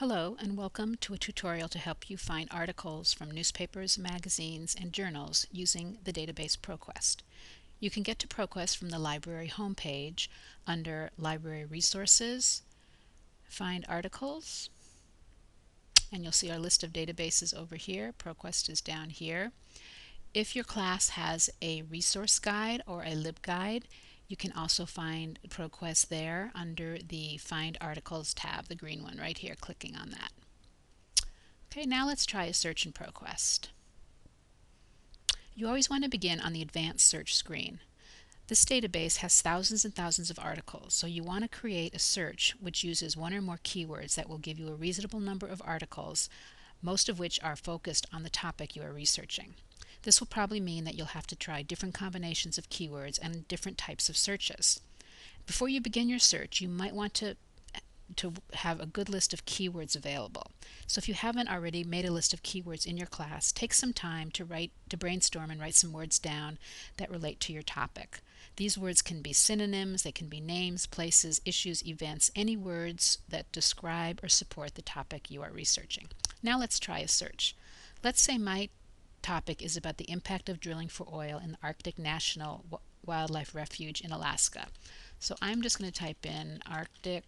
Hello and welcome to a tutorial to help you find articles from newspapers, magazines, and journals using the database ProQuest. You can get to ProQuest from the library homepage under Library Resources, Find Articles, and you'll see our list of databases over here. ProQuest is down here. If your class has a resource guide or a LibGuide, you can also find ProQuest there under the Find Articles tab, the green one right here, clicking on that. Okay, now let's try a search in ProQuest. You always want to begin on the advanced search screen. This database has thousands and thousands of articles, so you want to create a search which uses one or more keywords that will give you a reasonable number of articles, most of which are focused on the topic you are researching. This will probably mean that you'll have to try different combinations of keywords and different types of searches. Before you begin your search, you might want to have a good list of keywords available. So if you haven't already made a list of keywords in your class, take some time to brainstorm and write some words down that relate to your topic. These words can be synonyms, they can be names, places, issues, events, any words that describe or support the topic you are researching. Now let's try a search. Let's say my topic is about the impact of drilling for oil in the Arctic National Wildlife Refuge in Alaska. So I'm just going to type in Arctic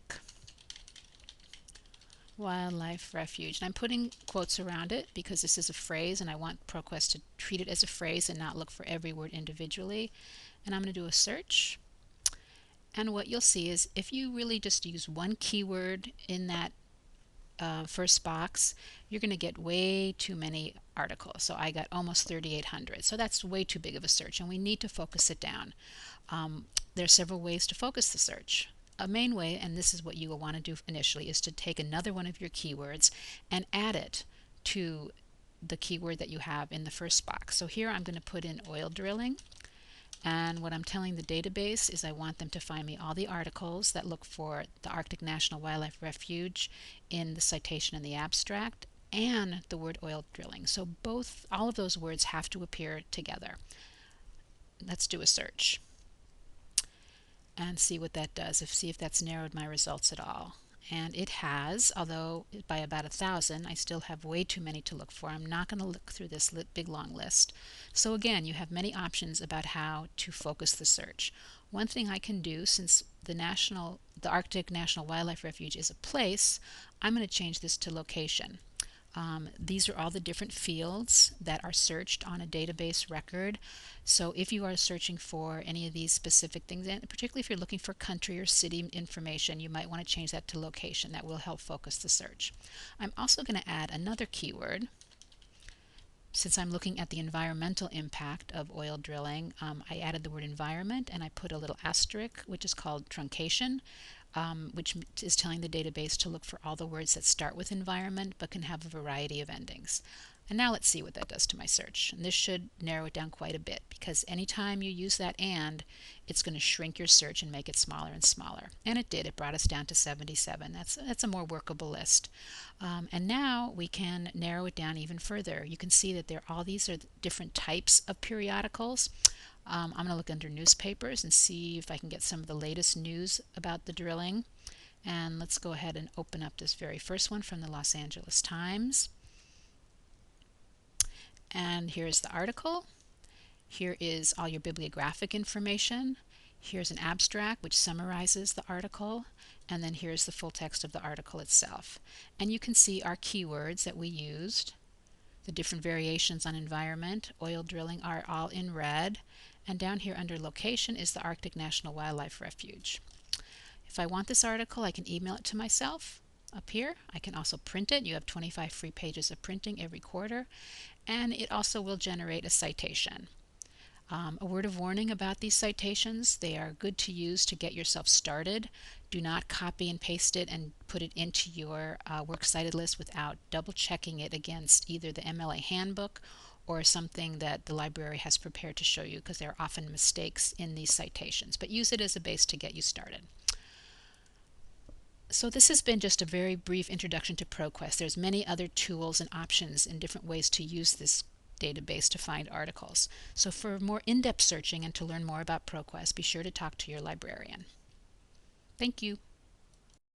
Wildlife Refuge. And I'm putting quotes around it because this is a phrase and I want ProQuest to treat it as a phrase and not look for every word individually. And I'm going to do a search. And what you'll see is if you really just use one keyword in that first box, you're going to get way too many articles. So I got almost 3,800. So that's way too big of a search and we need to focus it down. There are several ways to focus the search. A main way, and this is what you will want to do initially, is to take another one of your keywords and add it to the keyword that you have in the first box. So here I'm going to put in oil drilling, and what I'm telling the database is I want them to find me all the articles that look for the Arctic National Wildlife Refuge in the citation and the abstract and the word oil drilling. So all of those words have to appear together. Let's do a search and see what that does, see if that's narrowed my results at all. And it has, although by about 1,000, I still have way too many to look for. I'm not going to look through this big long list. So again, you have many options about how to focus the search. One thing I can do, since the Arctic National Wildlife Refuge is a place, I'm going to change this to location. These are all the different fields that are searched on a database record. So if you are searching for any of these specific things, and particularly if you're looking for country or city information, you might want to change that to location. That will help focus the search. I'm also going to add another keyword. Since I'm looking at the environmental impact of oil drilling, I added the word environment and I put a little asterisk, which is called truncation, which is telling the database to look for all the words that start with environment but can have a variety of endings. And now let's see what that does to my search. And this should narrow it down quite a bit because anytime you use that and, it's going to shrink your search and make it smaller and smaller. And it did. It brought us down to 77. That's a more workable list. And now we can narrow it down even further. You can see that all these are different types of periodicals. I'm going to look under newspapers and see if I can get some of the latest news about the drilling. And let's go ahead and open up this very first one from the Los Angeles Times. And here's the article. Here is all your bibliographic information. Here's an abstract which summarizes the article. And then here's the full text of the article itself. And you can see our keywords that we used. The different variations on environment, oil drilling are all in red. And down here under location is the Arctic National Wildlife Refuge. If I want this article, I can email it to myself up here. I can also print it. You have 25 free pages of printing every quarter. And it also will generate a citation. A word of warning about these citations: they are good to use to get yourself started. Do not copy and paste it and put it into your works cited list without double checking it against either the MLA handbook or something that the library has prepared to show you, because there are often mistakes in these citations. But use it as a base to get you started. So this has been just a very brief introduction to ProQuest. There's many other tools and options and different ways to use this database to find articles. So for more in-depth searching and to learn more about ProQuest, be sure to talk to your librarian. Thank you.